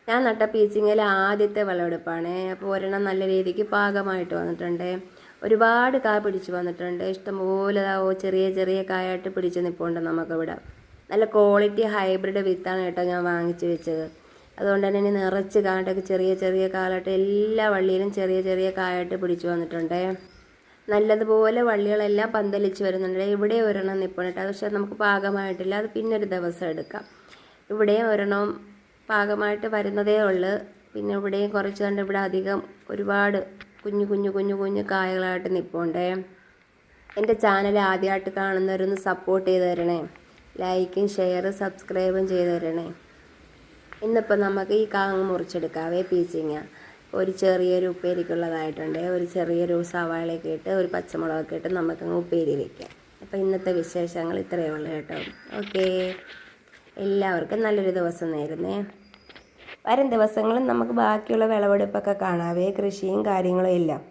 ഞാൻ നട്ട പീച്ചിങ്ങയിൽ ആദ്യത്തെ വിളവെടുപ്പാണ്. അപ്പോൾ ഒരെണ്ണം നല്ല രീതിക്ക് പാകമായിട്ട് വന്നിട്ടുണ്ട്. ഒരുപാട് കായ പിടിച്ച് വന്നിട്ടുണ്ട്. ഇഷ്ടംപോലെ ചെറിയ ചെറിയ കായായിട്ട് പിടിച്ച് നിൽപ്പുണ്ട് നമുക്കിവിടെ. നല്ല ക്വാളിറ്റി ഹൈബ്രിഡ് വിത്താണ് കേട്ടോ ഞാൻ വാങ്ങിച്ച് വെച്ചത്. അതുകൊണ്ട് തന്നെ ഇനി നിറച്ച് കാട്ടൊക്കെ ചെറിയ ചെറിയ കാലായിട്ട് എല്ലാ വള്ളിയിലും ചെറിയ ചെറിയ കായായിട്ട് പിടിച്ച് വന്നിട്ടുണ്ട്. നല്ലതുപോലെ വള്ളികളെല്ലാം പന്തലിച്ച് വരുന്നുണ്ട്. ഇവിടെ ഒരെണ്ണം നിൽപ്പുണ്ട്. പക്ഷേ നമുക്ക് പാകമായിട്ടില്ല, അത് പിന്നൊരു ദിവസം എടുക്കാം. ഇവിടെയും ഒരെണ്ണം പാകമായിട്ട് വരുന്നതേ ഉള്ളൂ. പിന്നെ ഇവിടെയും കുറച്ച് കണ്ട് ഇവിടെ അധികം ഒരുപാട് കുഞ്ഞു കുഞ്ഞു കുഞ്ഞു കുഞ്ഞു കായകളായിട്ട് നിൽപ്പുണ്ടേ. എൻ്റെ ചാനൽ ആദ്യമായിട്ട് കാണുന്നവരൊന്ന് സപ്പോർട്ട് ചെയ്ത് തരണേ. ലൈക്കും ഷെയറും സബ്സ്ക്രൈബും ചെയ്ത് തരണേ. ഇന്നിപ്പോൾ നമുക്ക് ഈ കാങ്ങ് മുറിച്ചെടുക്കാവേ പീച്ചിങ്ങ. ഒരു ചെറിയൊരു ഉപ്പേരിക്കുള്ളതായിട്ടുണ്ട്. ഒരു ചെറിയൊരു സവാളയൊക്കെ ഇട്ട് ഒരു പച്ചമുളകൊക്കെ ഇട്ട് നമുക്കങ്ങ് ഉപ്പേരി വയ്ക്കാം. അപ്പോൾ ഇന്നത്തെ വിശേഷങ്ങൾ ഇത്രയേ ഉള്ളൂ കേട്ടോ. ഓക്കേ, എല്ലാവർക്കും നല്ലൊരു ദിവസം നേരുന്നേ. വരും ദിവസങ്ങളിൽ നമുക്ക് ബാക്കിയുള്ള വിളവെടുപ്പൊക്കെ കാണാവേ, കൃഷിയും കാര്യങ്ങളും എല്ലാം.